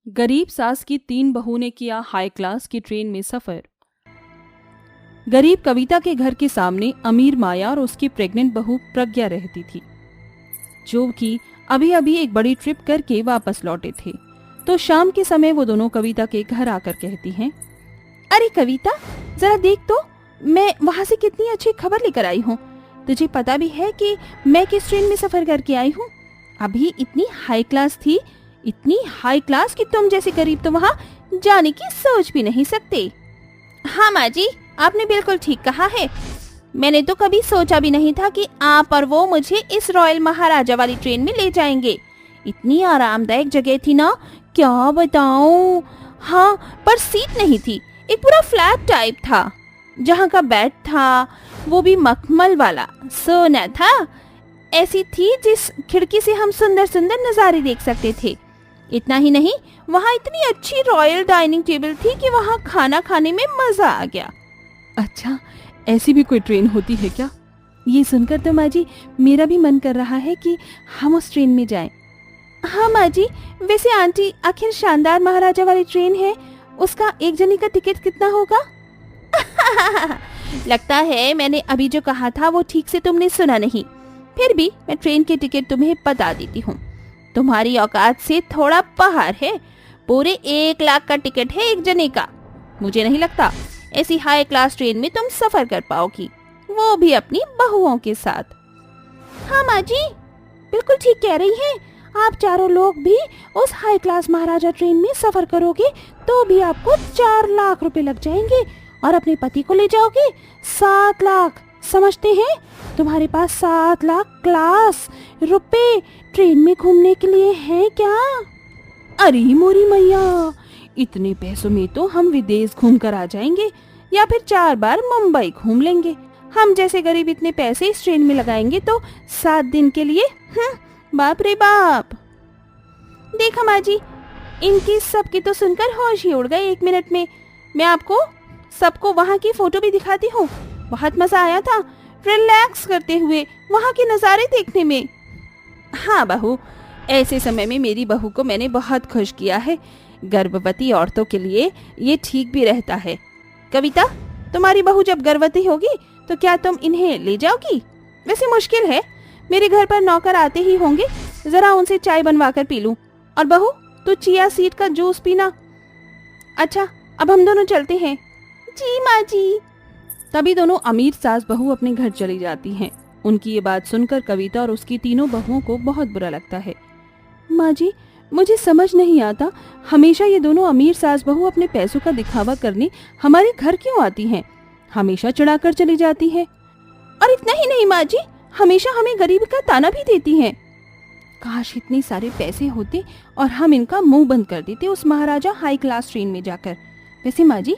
गरीब सास की 3 बहू ने किया हाई क्लास की ट्रेन में सफर। गरीब कविता के घर के सामने अमीर माया और उसकी प्रेग्नेंट बहू प्रज्ञा रहती थी, जो कि अभी अभी एक बड़ी ट्रिप करके वापस लौटे थे। तो शाम के समय वो दोनों कविता के घर आकर कहती हैं, अरे कविता, जरा देख तो, मैं वहाँ से कितनी अच्छी खबर लेकर आई हूँ। तुझे पता भी है कि मैं किस ट्रेन में सफर करके आई हूँ। अभी इतनी हाई क्लास थी, इतनी हाई क्लास कि तुम जैसे गरीब तो वहाँ जाने की सोच भी नहीं सकते। हाँ माँ जी, आपने बिल्कुल ठीक कहा है। मैंने तो कभी सोचा भी नहीं था कि आप और वो मुझे इस रॉयल महाराजा वाली ट्रेन में ले जाएंगे। इतनी आरामदायक जगह थी ना, क्या बताऊं। हाँ, पर सीट नहीं थी, एक पूरा फ्लैट टाइप था। जहाँ का बेड था वो भी मखमल वाला सोना था। ऐसी थी जिस खिड़की से हम सुंदर सुंदर नज़ारे देख सकते थे। इतना ही नहीं, वहाँ इतनी अच्छी रॉयल डाइनिंग टेबल थी कि वहाँ खाना खाने में मजा आ गया। अच्छा, ऐसी भी कोई ट्रेन होती है क्या? ये सुनकर तो माँ जी मेरा भी मन कर रहा है कि हम उस ट्रेन में जाएं। हाँ माँ जी, वैसे आंटी, आखिर शानदार महाराजा वाली ट्रेन है, उसका एक जने का टिकट कितना होगा? लगता है मैंने अभी जो कहा था वो ठीक से तुमने सुना नहीं। फिर भी मैं ट्रेन के टिकट तुम्हें बता देती हूँ। तुम्हारी औकात से थोड़ा बाहर है। पूरे 1 लाख का टिकट है एक जने का। मुझे नहीं लगता ऐसी हाई क्लास ट्रेन में तुम सफर कर पाओगी, वो भी अपनी बहुओं के साथ। हाँ माँ जी, बिल्कुल ठीक कह रही हैं। आप चारों लोग भी उस हाई क्लास महाराजा ट्रेन में सफर करोगे तो भी आपको 4 लाख रुपए लग जाएंगे, और अपने पति को ले जाओगे 7 लाख। समझते हैं, तुम्हारे पास 7 लाख क्लास रुपए ट्रेन में घूमने के लिए हैं क्या? अरे मोरी मैया, इतने पैसों में तो हम विदेश घूम कर आ जाएंगे, या फिर 4 बार मुंबई घूम लेंगे। हम जैसे गरीब इतने पैसे इस ट्रेन में लगाएंगे तो 7 दिन के लिए, बाप रे बाप। देखा माँ जी, इनकी सबकी तो सुनकर होश ही उड़ गए 1 मिनट में। मैं आपको सबको वहाँ की फोटो भी दिखाती हूँ। बहुत मजा आया था रिलैक्स करते हुए वहाँ के नज़ारे देखने में। हाँ बहू, ऐसे समय में मेरी बहू को मैंने बहुत खुश किया है। गर्भवती औरतों के लिए ये ठीक भी रहता है। कविता, तुम्हारी बहू जब गर्भवती होगी तो क्या तुम इन्हें ले जाओगी? वैसे मुश्किल है, मेरे घर पर नौकर आते ही होंगे, जरा उनसे चाय बनवा कर पी लूं। और बहू, तू चिया सीड का जूस पीना। अच्छा, अब हम दोनों चलते हैं। जी माँ जी। तभी दोनों अमीर सास बहू अपने घर चली जाती हैं। उनकी ये बात सुनकर कविता और उसकी तीनों बहुओं को बहुत बुरा लगता है। माँ जी, मुझे समझ नहीं आता, हमेशा ये दोनों अमीर सास बहू अपने पैसों का दिखावा करने हमारे घर क्यों आती हैं? हमेशा चिढ़ाकर चली जाती है। और इतना ही नहीं माँ जी, हमेशा हमें गरीब का ताना भी देती हैं। काश इतने सारे पैसे होते और हम इनका मुंह बंद कर देते उस महाराजा हाई क्लास ट्रेन में जाकर। वैसे माँ जी,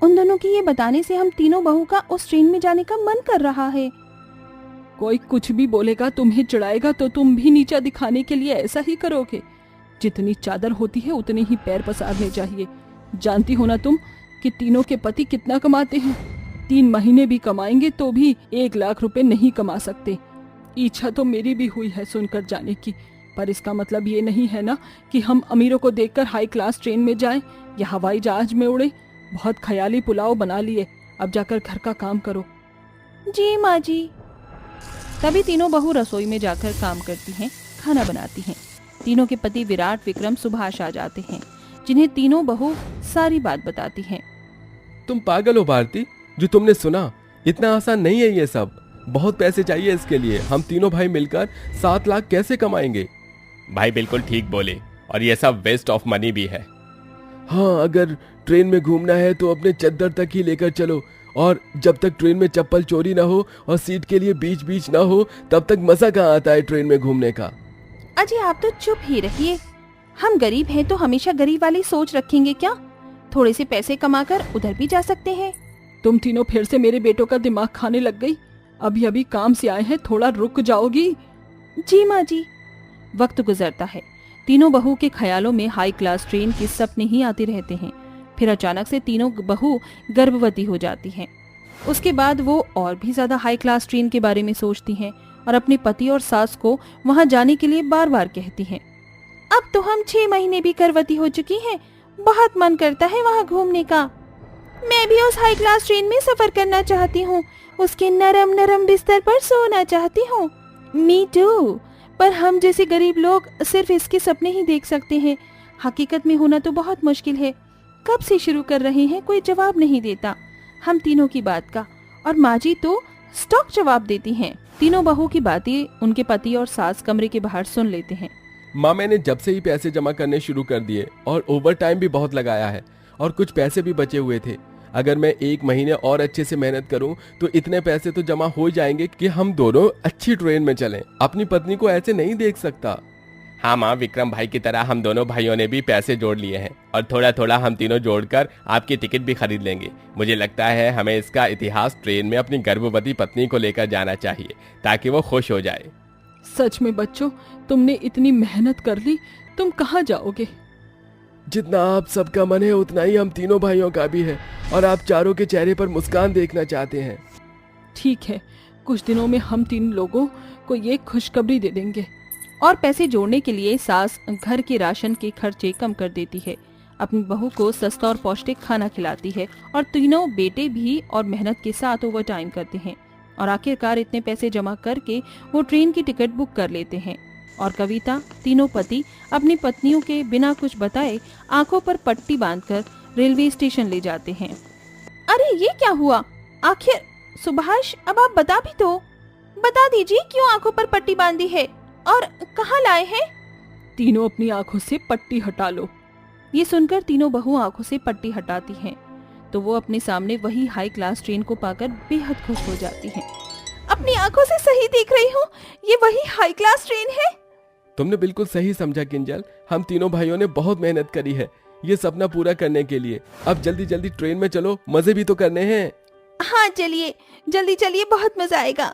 उन दोनों के ये बताने से हम तीनों बहू का उस ट्रेन में जाने का मन कर रहा है। कोई कुछ भी बोलेगा, तुम्हें चिढ़ाएगा तो तुम भी नीचा दिखाने के लिए ऐसा ही करोगे। जितनी चादर होती है उतने ही पैर पसारने चाहिए। जानती हो ना तुम कि तीनों के पति कितना कमाते हैं? 3 महीने भी कमाएंगे तो भी 1 लाख रुपए नहीं कमा सकते। इच्छा तो मेरी भी हुई है सुनकर जाने की, पर इसका मतलब ये नहीं है ना कि हम अमीरों को देखकर हाई क्लास ट्रेन में जाएं या हवाई जहाज में उड़े। बहुत ख्याली पुलाव बना लिए, अब जाकर घर का काम करो। जी माँ जी। तभी तीनों बहू रसोई में जाकर काम करती हैं, खाना बनाती हैं। तीनों के पति विराट, विक्रम, सुभाष आ जाते हैं, जिन्हें तीनों बहू सारी बात बताती हैं। तुम पागल हो भारती, जो तुमने सुना इतना आसान नहीं है ये सब। बहुत पैसे चाहिए इसके लिए। हम तीनों भाई मिलकर 7 लाख कैसे कमाएंगे? भाई बिल्कुल ठीक बोले, और ये सब वेस्ट ऑफ मनी भी है। हाँ, अगर ट्रेन में घूमना है तो अपने चद्दर तक ही लेकर चलो, और जब तक ट्रेन में चप्पल चोरी ना हो और सीट के लिए बीच बीच ना हो तब तक मजा कहाँ आता है ट्रेन में घूमने का। अजी आप तो चुप ही रहिए। हम गरीब हैं तो हमेशा गरीब वाली सोच रखेंगे क्या? थोड़े से पैसे कमाकर उधर भी जा सकते हैं। तुम तीनों फिर से मेरे बेटों का दिमाग खाने लग गई। अभी अभी काम से आए हैं, थोड़ा रुक जाओगी? जी माँ जी। वक्त गुजरता है, तीनों बहू के ख्यालों में हाई क्लास ट्रेन के सपने ही आते रहते हैं। फिर अचानक से तीनों बहू गर्भवती हो जाती हैं। उसके बाद वो और भी ज्यादा हाई क्लास ट्रेन के बारे में सोचती हैं और अपने पति और सास को वहां जाने के लिए बार बार कहती हैं। अब तो हम 6 महीने भी गर्भवती हो चुकी हैं। बहुत मन करता है वहाँ घूमने का। मैं भी उस हाई क्लास ट्रेन में सफर करना चाहती हूँ, उसके नरम नरम बिस्तर पर सोना चाहती हूँ। मी टू, पर हम जैसे गरीब लोग सिर्फ इसके सपने ही देख सकते हैं। हकीकत में होना तो बहुत मुश्किल है। कब से शुरू कर रहे हैं, कोई जवाब नहीं देता हम तीनों की बात का। और माँ जी तो स्टॉक जवाब देती हैं। तीनों बहू की बातें उनके पति और सास कमरे के बाहर सुन लेते हैं। माँ, मैंने जब से ही पैसे जमा करने शुरू कर दिए और ओवर टाइम भी बहुत लगाया है और कुछ पैसे भी बचे हुए थे। अगर मैं 1 महीने और अच्छे से मेहनत करूं तो इतने पैसे तो जमा हो जाएंगे कि हम दोनों अच्छी ट्रेन में चलें। अपनी पत्नी को ऐसे नहीं देख सकता। हाँ माँ, विक्रम भाई की तरह हम दोनों भाइयों ने भी पैसे जोड़ लिए हैं और थोड़ा थोड़ा हम तीनों जोड़कर आपकी टिकट भी खरीद लेंगे। मुझे लगता है हमें इसका इतिहास ट्रेन में अपनी गर्भवती पत्नी को लेकर जाना चाहिए ताकि वो खुश हो जाए। सच में बच्चों, तुमने इतनी मेहनत कर ली, तुम कहाँ जाओगे? जितना आप सबका मन है उतना ही हम तीनों भाइयों का भी है और आप चारों के चेहरे पर मुस्कान देखना चाहते हैं। ठीक है, कुछ दिनों में हम 3 लोगों को ये खुशखबरी दे देंगे। और पैसे जोड़ने के लिए सास घर के राशन के खर्चे कम कर देती है, अपनी बहू को सस्ता और पौष्टिक खाना खिलाती है और तीनों बेटे भी और मेहनत के साथ ओवर टाइम करते हैं। और आखिरकार इतने पैसे जमा करके वो ट्रेन की टिकट बुक कर लेते हैं। और कविता, तीनों पति अपनी पत्नियों के बिना कुछ बताए आंखों पर पट्टी बांधकर रेलवे स्टेशन ले जाते हैं। अरे ये क्या हुआ आखिर? सुभाष, अब आप बता दीजिए क्यों आंखों पर पट्टी बांधी है और कहाँ लाए हैं? तीनों अपनी आंखों से पट्टी हटा लो। ये सुनकर तीनों बहू आंखों से पट्टी हटाती हैं तो वो अपने सामने वही हाई क्लास ट्रेन को पाकर बेहद खुश हो जाती हैं। अपनी आंखों से सही देख रही हूँ, ये वही हाई क्लास ट्रेन है। तुमने बिल्कुल सही समझा किंजल। हम तीनों भाइयों ने बहुत मेहनत करी है ये सपना पूरा करने के लिए। अब जल्दी जल्दी ट्रेन में चलो, मजे भी तो करने हैं। हाँ चलिए, जल्दी चलिए, बहुत मजा आएगा।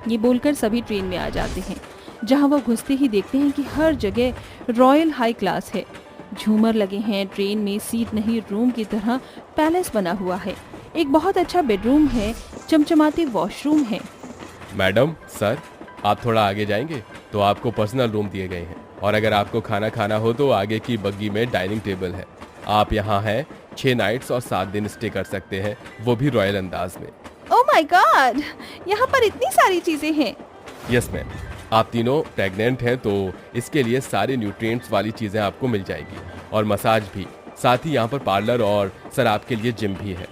ये बोलकर सभी ट्रेन में आ जाते हैं, जहाँ वो घुसते ही देखते हैं कि हर जगह रॉयल हाई क्लास है। झूमर लगे हैं, ट्रेन में सीट नहीं रूम की तरह पैलेस बना हुआ है। एक बहुत अच्छा बेडरूम है, चमचमाते वॉशरूम है। मैडम, सर, आप थोड़ा आगे जाएंगे तो आपको पर्सनल रूम दिए गए हैं और अगर आपको खाना खाना हो तो आगे की बग्गी में डाइनिंग टेबल है। आप यहाँ हैं 6 नाइट्स और 7 दिन स्टे कर सकते हैं, वो भी रॉयल अंदाज में। ओह माय गॉड, यहाँ पर इतनी सारी चीजें हैं। यस मैम, आप तीनों प्रेग्नेंट हैं तो इसके लिए सारे न्यूट्रिएंट्स वाली चीज़ें आपको मिल जाएगी और मसाज भी। साथ ही यहाँ पर पार्लर और सर आपके लिए जिम भी है।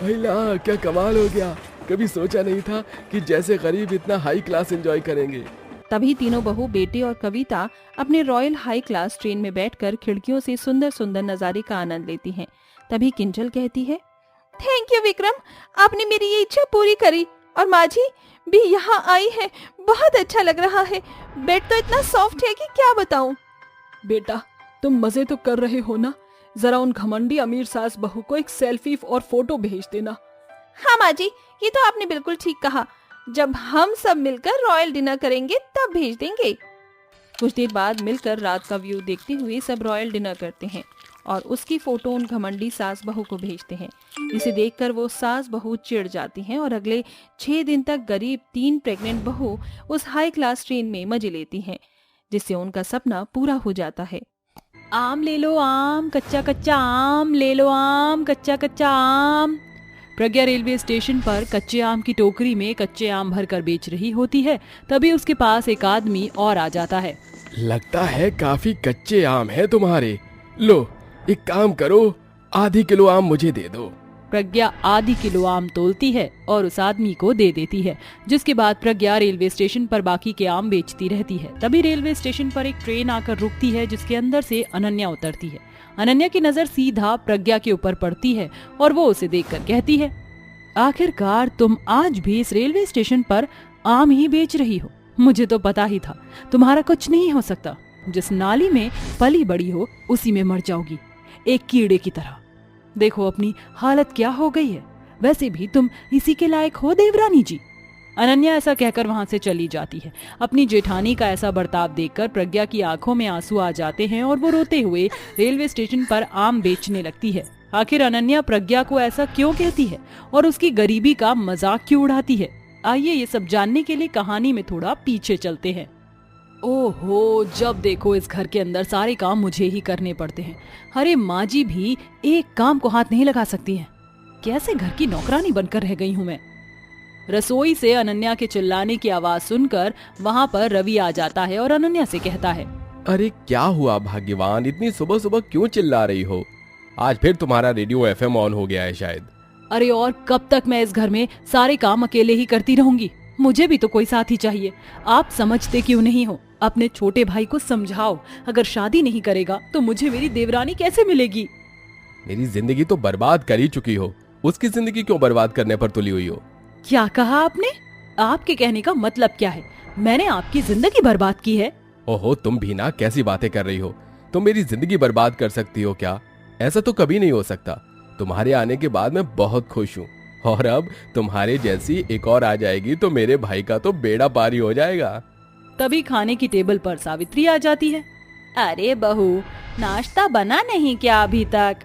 अल्लाह, क्या कमाल हो गया। कभी सोचा नहीं था कि जैसे गरीब इतना हाई क्लास एंजॉय करेंगे। तभी तीनों बहू, बेटे और कविता अपने रॉयल हाई क्लास ट्रेन में बैठकर खिड़कियों से सुंदर सुंदर नज़ारे का आनंद लेती हैं। तभी किंजल कहती है, थैंक यू विक्रम, आपने मेरी ये इच्छा पूरी करी। और माँ जी भी यहाँ आई है, बहुत अच्छा लग रहा है। बेड तो इतना सॉफ्ट है कि क्या बताऊं। बेटा, तुम मजे तो कर रहे हो ना? जरा उन घमंडी अमीर सास बहू को एक सेल्फी और फोटो भेज देना। हाँ माँ जी, ये तो आपने बिल्कुल ठीक कहा। जब हम सब मिलकर रॉयल डिनर करेंगे तब भेज देंगे। कुछ देर बाद मिलकर रात का व्यू देखते हुए सब रॉयल डिनर करते हैं और उसकी फोटो उन घमंडी सास बहू को भेजते हैं, जिसे देखकर वो सास बहू चिढ़ जाती हैं और अगले 6 दिन तक गरीब 3 प्रेग्नेंट बहू उस हाई क्लास ट्रेन में मजे लेती हैं, जिससे उनका सपना पूरा हो जाता है। आम ले लो आम, कच्चा कच्चा आम ले लो आम, कच्चा कच्चा आम। प्रज्ञा रेलवे स्टेशन पर कच्चे आम की टोकरी में कच्चे आम भरकर बेच रही होती है। तभी उसके पास एक आदमी और आ जाता है। लगता है काफी कच्चे आम है तुम्हारे। लो, एक काम करो, आधी किलो आम मुझे दे दो। प्रज्ञा आधी किलो आम तोलती है और उस आदमी को दे देती है, जिसके बाद प्रज्ञा रेलवे स्टेशन पर बाकी के आम बेचती रहती है। तभी रेलवे स्टेशन पर एक ट्रेन आकर रुकती है, जिसके अंदर से अनन्या उतरती है। अनन्या की नजर सीधा प्रज्ञा के ऊपर पड़ती है और वो उसे देखकर कहती है, आखिरकार तुम आज भी इस रेलवे स्टेशन पर आम ही बेच रही हो। मुझे तो पता ही था तुम्हारा कुछ नहीं हो सकता। जिस नाली में पली बड़ी हो उसी में मर जाओगी, एक कीड़े की तरह। देखो अपनी हालत क्या हो गई है। वैसे भी तुम इसी के लायक हो देवरानी जी। अनन्या ऐसा कहकर वहां से चली जाती है। अपनी जेठानी का ऐसा बर्ताव देखकर प्रज्ञा की आंखों में आंसू आ जाते हैं और वो रोते हुए रेलवे स्टेशन पर आम बेचने लगती है। आखिर अनन्या प्रज्ञा को ऐसा क्यों कहती है और उसकी गरीबी का मजाक क्यों उड़ाती है? आइए ये सब जानने के लिए कहानी में थोड़ा पीछे चलते हैं। ओहो, जब देखो इस घर के अंदर सारे काम मुझे ही करने पड़ते हैं। अरे माँ जी भी एक काम को हाथ नहीं लगा सकती हैं। कैसे घर की नौकरानी बनकर रह गई हूँ मैं। रसोई से अनन्या के चिल्लाने की आवाज सुनकर वहाँ पर रवि आ जाता है और अनन्या से कहता है, अरे क्या हुआ भाग्यवान, इतनी सुबह सुबह क्यों चिल्ला रही हो? आज फिर तुम्हारा रेडियो एफएम ऑन हो गया है शायद। अरे और कब तक मैं इस घर में सारे काम अकेले ही करती रहूंगी? मुझे भी तो कोई साथी चाहिए। आप समझते क्यों नहीं हो? अपने छोटे भाई को समझाओ, अगर शादी नहीं करेगा तो मुझे मेरी देवरानी कैसे मिलेगी? मेरी जिंदगी तो बर्बाद कर ही चुकी हो, उसकी जिंदगी क्यों बर्बाद करने पर तुली हुई हो? क्या कहा आपने? आपके कहने का मतलब क्या है? मैंने आपकी जिंदगी बर्बाद की है? ओहो, तुम भी ना कैसी बातें कर रही हो। तुम मेरी जिंदगी बर्बाद कर सकती हो क्या? ऐसा तो कभी नहीं हो सकता। तुम्हारे आने के बाद मैं बहुत खुश हूँ, और अब तुम्हारे जैसी एक और आ जाएगी तो मेरे भाई का तो बेड़ा पारी हो जाएगा। तभी खाने की टेबल पर सावित्री आ जाती है। अरे बहू, नाश्ता बना नहीं क्या अभी तक?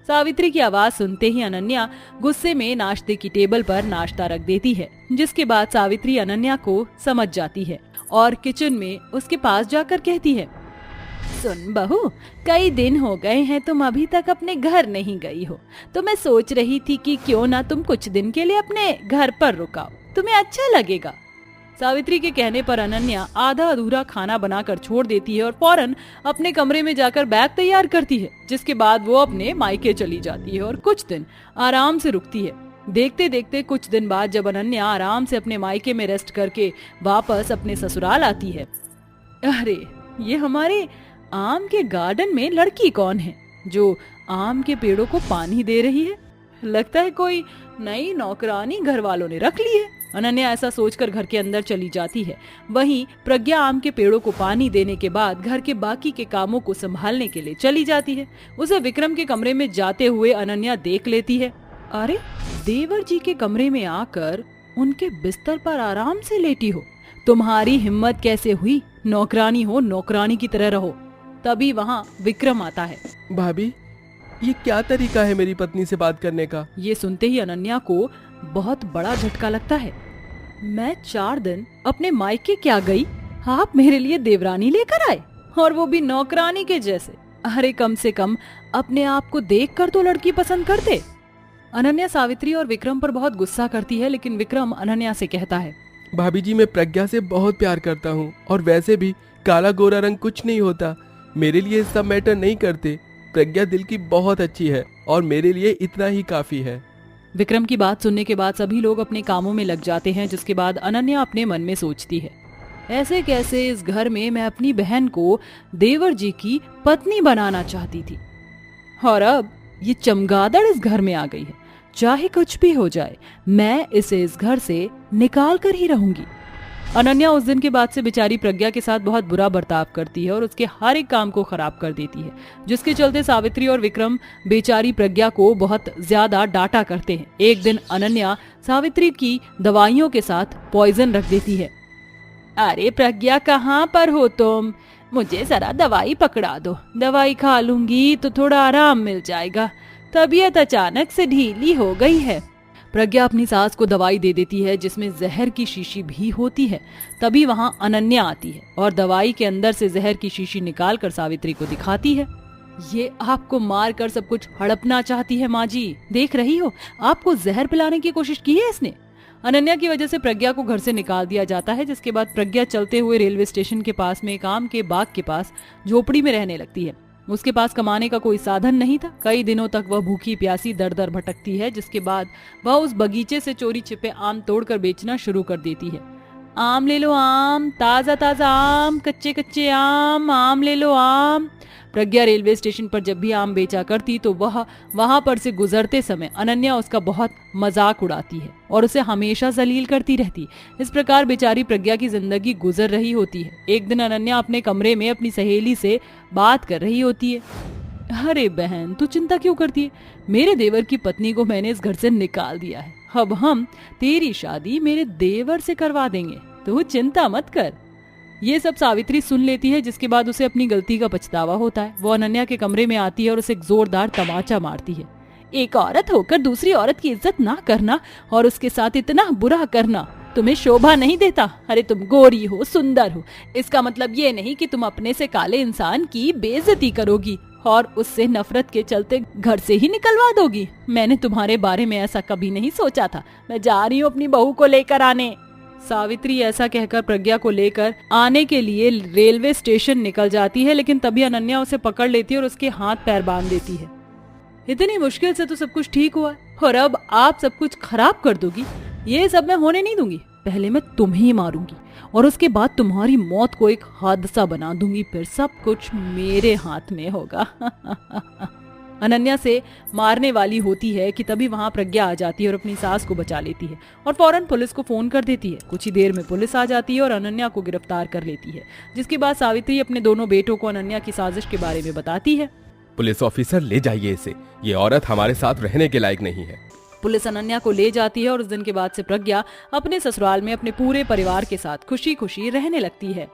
सावित्री की आवाज सुनते ही अनन्या गुस्से में नाश्ते की टेबल पर नाश्ता रख देती है, जिसके बाद सावित्री अनन्या को समझ जाती है और किचन में उसके पास जाकर कहती है, सुन बहू, कई दिन हो गए हैं तुम अभी तक अपने घर नहीं गई हो, तो मैं सोच रही थी कि क्यों ना तुम कुछ दिन के लिए अपने घर पर रुकाओ, तुम्हें अच्छा लगेगा। सावित्री के कहने पर अनन्या आधा अधूरा खाना बनाकर छोड़ देती है और फौरन अपने कमरे में जाकर बैग तैयार करती है, जिसके बाद वो अपने मायके चली जाती है और कुछ दिन आराम से रुकती है। देखते देखते कुछ दिन बाद जब अनन्या आराम से अपने मायके में रेस्ट करके वापस अपने ससुराल आती है, अरे ये हमारे आम के गार्डन में लड़की कौन है जो आम के पेड़ों को पानी दे रही है? लगता है कोई नई नौकरानी घर वालों ने रख ली है। अनन्या ऐसा सोचकर घर के अंदर चली जाती है। वहीं प्रज्ञा आम के पेड़ों को पानी देने के बाद घर के बाकी के कामों को संभालने के लिए चली जाती है। उसे विक्रम के कमरे में जाते हुए अनन्या देख लेती है। अरे, देवर जी के कमरे में आकर उनके बिस्तर पर आराम से लेटी हो। तुम्हारी हिम्मत कैसे हुई? नौकरानी हो, नौकरानी की तरह रहो। तभी वहाँ विक्रम आता है। भाभी, ये क्या तरीका है मेरी पत्नी से बात करने का? ये सुनते ही अनन्या को बहुत बड़ा झटका लगता है। मैं 4 दिन अपने मायके क्या गई, आप मेरे लिए देवरानी लेकर आए, और वो भी नौकरानी के जैसे। अरे कम से कम अपने आप को देखकर तो लड़की पसंद करते। अनन्या सावित्री और विक्रम पर बहुत गुस्सा करती है, लेकिन विक्रम अनन्या से कहता है, भाभी जी, मैं प्रज्ञा से बहुत प्यार करता हूँ, और वैसे भी काला गोरा रंग कुछ नहीं होता, मेरे लिए सब मैटर नहीं करते। प्रज्ञा दिल की बहुत अच्छी है और मेरे लिए इतना ही काफी है। विक्रम की बात सुनने के बाद सभी लोग अपने कामों में लग जाते हैं, जिसके बाद अनन्या अपने मन में सोचती है, ऐसे कैसे इस घर में मैं अपनी बहन को देवर जी की पत्नी बनाना चाहती थी, और अब ये चमगादड़ इस घर में आ गई है। चाहे कुछ भी हो जाए, मैं इसे इस घर से निकाल कर ही रहूंगी। अनन्या उस दिन के बाद से बेचारी प्रज्ञा के साथ बहुत बुरा बर्ताव करती है और उसके हर एक काम को खराब कर देती है, जिसके चलते सावित्री और विक्रम बेचारी प्रज्ञा को बहुत ज्यादा डांटा करते हैं। एक दिन अनन्या सावित्री की दवाइयों के साथ पॉइजन रख देती है। अरे प्रज्ञा, कहाँ पर हो तुम? मुझे जरा दवाई पकड़ा दो, दवाई खा लूंगी तो थोड़ा आराम मिल जाएगा, तबीयत अचानक से ढीली हो गई है। प्रज्ञा अपनी सास को दवाई दे देती है, जिसमें जहर की शीशी भी होती है। तभी वहाँ अनन्या आती है और दवाई के अंदर से जहर की शीशी निकालकर सावित्री को दिखाती है। ये आपको मार कर सब कुछ हड़पना चाहती है माँ जी, देख रही हो, आपको जहर पिलाने की कोशिश की है इसने। अनन्या की वजह से प्रज्ञा को घर से निकाल दिया जाता है, जिसके बाद प्रज्ञा चलते हुए रेलवे स्टेशन के पास में एक आम के बाग के पास झोपड़ी में रहने लगती है। उसके पास कमाने का कोई साधन नहीं था। कई दिनों तक वह भूखी प्यासी दर दर भटकती है, जिसके बाद वह उस बगीचे से चोरी छिपे आम तोड़कर बेचना शुरू कर देती है। आम ले लो आम, ताजा ताजा आम, कच्चे कच्चे आम ले लो आम। प्रज्ञा रेलवे स्टेशन पर जब भी आम बेचा करती तो वह वहां पर से गुजरते समय अनन्या उसका बहुत मजाक उड़ाती है और उसे हमेशा जलील करती रहती। इस प्रकार बेचारी प्रज्ञा की जिंदगी गुजर रही होती है। एक दिन अनन्या अपने कमरे में अपनी सहेली से बात कर रही होती है। अरे बहन, तू चिंता क्यों करती है? मेरे देवर की पत्नी को मैंने इस घर से निकाल दिया है। अब हम तेरी शादी मेरे देवर से करवा देंगे, तू चिंता मत कर। ये सब सावित्री सुन लेती है, जिसके बाद उसे अपनी गलती का पछतावा होता है। वो अनन्या के कमरे में आती है और उसे एक जोरदार तमाचा मारती है। एक औरत होकर दूसरी औरत की इज्जत ना करना और उसके साथ इतना बुरा करना, तुम्हें शोभा नहीं देता? अरे तुम गोरी हो, सुंदर हो, इसका मतलब ये नहीं कि तुम अपने से काले इंसान की बेइज्जती करोगी और उससे नफरत के चलते घर से ही निकलवा दोगी। मैंने तुम्हारे बारे में ऐसा कभी नहीं सोचा था। मैं जा रही हूँ अपनी बहू को लेकर आने। सावित्री ऐसा कहकर प्रज्ञा को लेकर आने के लिए रेलवे स्टेशन निकल जाती है, लेकिन तभी अनन्या उसे पकड़ लेती है और उसके हाथ पैर बांध देती है। इतनी मुश्किल से तो सब कुछ ठीक हुआ और अब आप सब कुछ खराब कर दोगी। ये सब मैं होने नहीं दूंगी। पहले मैं तुम्हें ही मारूंगी और उसके बाद तुम्हारी मौत को एक हादसा बना दूंगी, फिर सब कुछ मेरे हाथ में होगा। अनन्या से मारने वाली होती है कि तभी वहां प्रज्ञा आ जाती है और अपनी सास को बचा लेती है और फौरन पुलिस को फोन कर देती है। कुछ ही देर में पुलिस आ जाती है और अनन्या को गिरफ्तार कर लेती है, जिसके बाद सावित्री अपने दोनों बेटों को अनन्या की साजिश के बारे में बताती है। पुलिस ऑफिसर, ले जाइए इसे, ये औरत हमारे साथ रहने के लायक नहीं है। पुलिस अनन्या को ले जाती है और उस दिन के बाद से प्रज्ञा अपने ससुराल में अपने पूरे परिवार के साथ खुशी खुशी रहने लगती है।